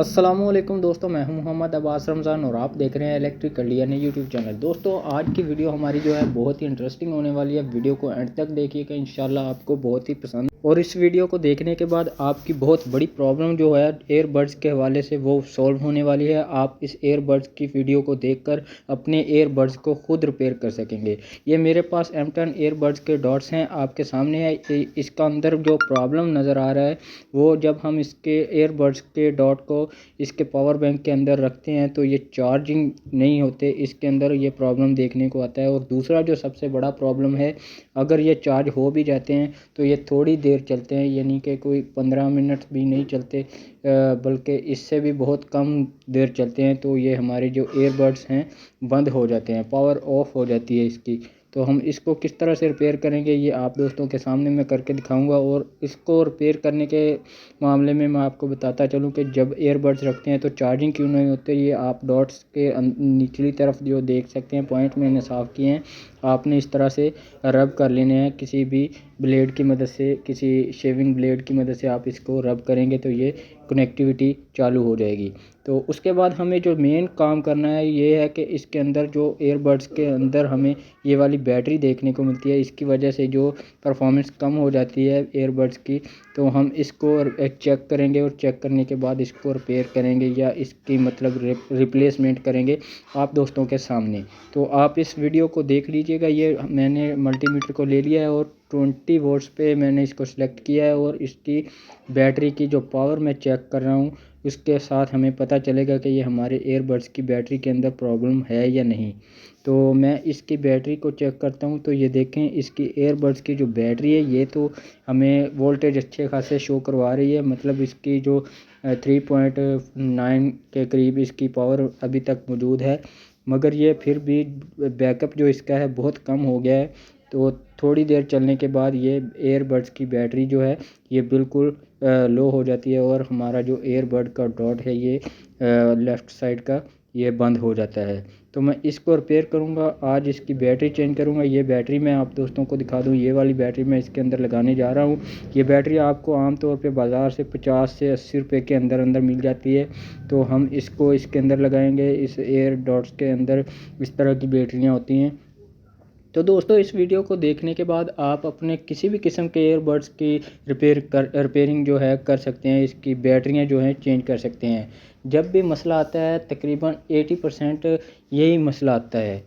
अस्सलामुअलैकुम दोस्तों, मैं हूं मोहम्मद अब्बास रमज़ान और आप देख रहे हैं इलेक्ट्रिकल यानी यूट्यूब चैनल। दोस्तों, आज की वीडियो हमारी जो है बहुत ही इंटरेस्टिंग होने वाली है। वीडियो को एंड तक देखिएगा, इंशाल्लाह आपको बहुत ही पसंद। और इस वीडियो को देखने के बाद आपकी बहुत बड़ी प्रॉब्लम जो है एयरबड्स के हवाले से वो सॉल्व होने वाली है। आप इस एयरबड्स की वीडियो को देखकर अपने एयरबड्स को खुद रिपेयर कर सकेंगे। ये मेरे पास M10 एयरबड्स के डॉट्स हैं, आपके सामने है। इसका अंदर जो प्रॉब्लम नज़र आ रहा है वो जब हम इसके एयरबड्स के डॉट को इसके पावर बैंक के अंदर रखते हैं तो ये चार्जिंग नहीं होते, इसके अंदर ये प्रॉब्लम देखने को आता है। और दूसरा जो सबसे बड़ा प्रॉब्लम है, अगर ये चार्ज हो भी जाते हैं तो ये थोड़ी देर चलते हैं, यानी कि कोई 15 मिनट भी नहीं चलते, बल्कि इससे भी बहुत कम देर चलते हैं। तो ये हमारे जो एयरबड्स हैं बंद हो जाते हैं, पावर ऑफ हो जाती है इसकी। तो हम इसको किस तरह से रिपेयर करेंगे ये आप दोस्तों के सामने मैं करके दिखाऊंगा। और इसको रिपेयर करने के मामले में मैं आपको बताता चलूँ कि जब एयरबड्स रखते हैं तो चार्जिंग क्यों नहीं होते, ये आप डॉट्स के निचली तरफ जो देख सकते हैं पॉइंट मैंने साफ़ किए हैं, आपने इस तरह से रब कर लेने हैं। किसी भी ब्लेड की मदद से, किसी शेविंग ब्लेड की मदद से आप इसको रब करेंगे तो ये कनेक्टिविटी चालू हो जाएगी। तो उसके बाद हमें जो मेन काम करना है ये है कि इसके अंदर जो एयरबड्स के अंदर हमें ये वाली बैटरी देखने को मिलती है, इसकी वजह से जो परफॉर्मेंस कम हो जाती है एयरबड्स की। तो हम इसको चेक करेंगे और चेक करने के बाद इसको रिपेयर करेंगे या इसकी मतलब रिप्लेसमेंट करेंगे आप दोस्तों के सामने। तो आप इस वीडियो को देख लीजिएगा। ये मैंने मल्टीमीटर को ले लिया है और 20 वोल्ट्स पे मैंने इसको सिलेक्ट किया है और इसकी बैटरी की जो पावर मैं चेक कर रहा हूँ उसके साथ हमें पता चलेगा कि ये हमारे एयरबड्स की बैटरी के अंदर प्रॉब्लम है या नहीं। तो मैं इसकी बैटरी को चेक करता हूँ। तो ये देखें, इसकी एयरबड्स की जो बैटरी है ये तो हमें वोल्टेज अच्छे खासे शो करवा रही है, मतलब इसकी जो 3.9 के करीब इसकी पावर अभी तक मौजूद है, मगर ये फिर भी बैकअप जो इसका है बहुत कम हो गया है। तो थोड़ी देर चलने के बाद ये एयरबड्स की बैटरी जो है ये बिल्कुल लो हो जाती है और हमारा जो एयरबड का डॉट है ये लेफ़्ट साइड का ये बंद हो जाता है। तो मैं इसको रिपेयर करूँगा, आज इसकी बैटरी चेंज करूँगा। ये बैटरी मैं आप दोस्तों को दिखा दूँ, ये वाली बैटरी मैं इसके अंदर लगाने जा रहा हूँ। ये बैटरी आपको आम तौर पे बाज़ार से 50 से 80 रुपये के अंदर अंदर मिल जाती है। तो हम इसको इसके अंदर लगाएंगे, इस एयर डॉट्स के अंदर इस तरह की बैटरियाँ होती हैं। तो दोस्तों, इस वीडियो को देखने के बाद आप अपने किसी भी किस्म के एयरबड्स की रिपेयरिंग जो है कर सकते हैं, इसकी बैटरियां जो हैं चेंज कर सकते हैं। जब भी मसला आता है तकरीबन 80% यही मसला आता है।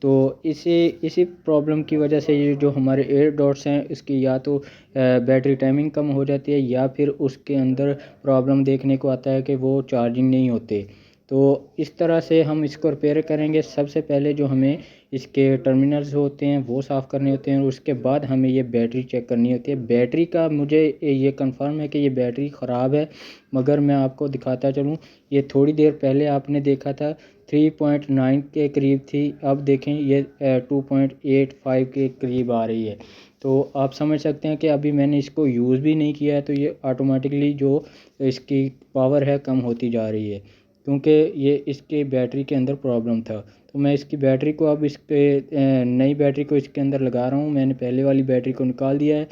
तो इसी प्रॉब्लम की वजह से ये जो हमारे एयर डॉट्स हैं इसकी या तो बैटरी टाइमिंग कम हो जाती है या फिर उसके अंदर प्रॉब्लम देखने को आता है कि वो चार्जिंग नहीं होते। तो इस तरह से हम इसको रिपेयर करेंगे। सबसे पहले जो हमें इसके टर्मिनल्स होते हैं वो साफ़ करने होते हैं और उसके बाद हमें ये बैटरी चेक करनी होती है। बैटरी का मुझे ये कंफर्म है कि ये बैटरी ख़राब है, मगर मैं आपको दिखाता चलूँ, ये थोड़ी देर पहले आपने देखा था 3.9 के करीब थी, अब देखें ये 2.85 के करीब आ रही है। तो आप समझ सकते हैं कि अभी मैंने इसको यूज़ भी नहीं किया है तो ये ऑटोमेटिकली जो इसकी पावर है कम होती जा रही है, क्योंकि ये इसके बैटरी के अंदर प्रॉब्लम था। तो मैं इसकी बैटरी को अब इसके नई बैटरी को इसके अंदर लगा रहा हूँ। मैंने पहले वाली बैटरी को निकाल दिया है।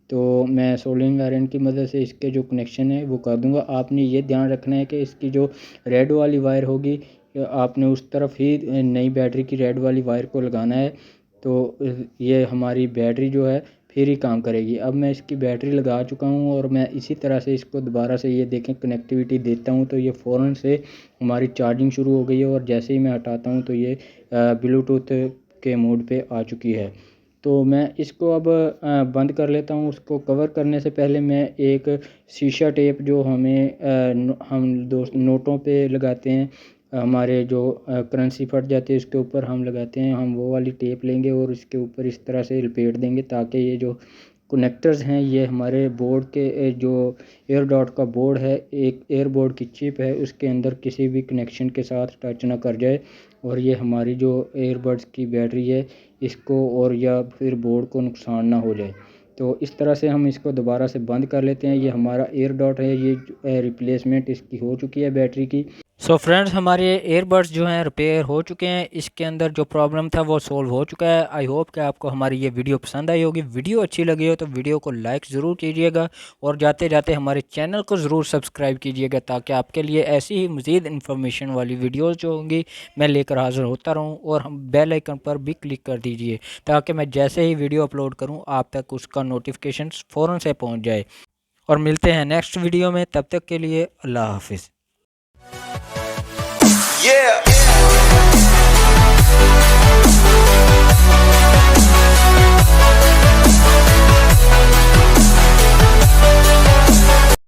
तो मैं सोल्डरिंग आयरन की मदद से इसके जो कनेक्शन है वो कर दूंगा। आपने ये ध्यान रखना है कि इसकी जो रेड वाली वायर होगी आपने उस तरफ ही नई बैटरी की रेड वाली वायर को लगाना है। तो ये हमारी बैटरी जो है फिर ही काम करेगी। अब मैं इसकी बैटरी लगा चुका हूँ और मैं इसी तरह से इसको दोबारा से ये देखें कनेक्टिविटी देता हूँ तो ये फ़ौरन से हमारी चार्जिंग शुरू हो गई है और जैसे ही मैं हटाता हूँ तो ये ब्लूटूथ के मोड पे आ चुकी है। तो मैं इसको अब बंद कर लेता हूँ। उसको कवर करने से पहले मैं एक शीशा टेप जो हम दोस्त नोटों पे लगाते हैं, हमारे जो करेंसी फट जाती है उसके ऊपर हम लगाते हैं, हम वो वाली टेप लेंगे और इसके ऊपर इस तरह से लपेट देंगे ताकि ये जो कनेक्टर्स हैं ये हमारे बोर्ड के जो एयर डॉट का बोर्ड है, एक एयर बोर्ड की चिप है, उसके अंदर किसी भी कनेक्शन के साथ टच ना कर जाए और ये हमारी जो एयरबड्स की बैटरी है इसको और या फिर बोर्ड को नुकसान ना हो जाए। तो इस तरह से हम इसको दोबारा से बंद कर लेते हैं। ये हमारा एयर डॉट है, ये रिप्लेसमेंट इसकी हो चुकी है बैटरी की। सो फ्रेंड्स, हमारे एयरबड्स जो हैं रिपेयर हो चुके हैं। इसके अंदर जो प्रॉब्लम था वो सॉल्व हो चुका है। आई होप कि आपको हमारी ये वीडियो पसंद आई होगी। वीडियो अच्छी लगी हो तो वीडियो को लाइक ज़रूर कीजिएगा और जाते जाते हमारे चैनल को ज़रूर सब्सक्राइब कीजिएगा, ताकि आपके लिए ऐसी ही मज़ीद इन्फॉर्मेशन वाली वीडियोज़ जो होंगी मैं लेकर हाज़िर होता रहूँ। और हम बेल आइकन पर भी क्लिक कर दीजिए, ताकि मैं जैसे ही वीडियो अपलोड करूँ आप तक उसका नोटिफिकेशन फ़ौरन से पहुँच जाए। और मिलते हैं नेक्स्ट वीडियो में, तब तक के लिए अल्लाह हाफिज़। Yeah.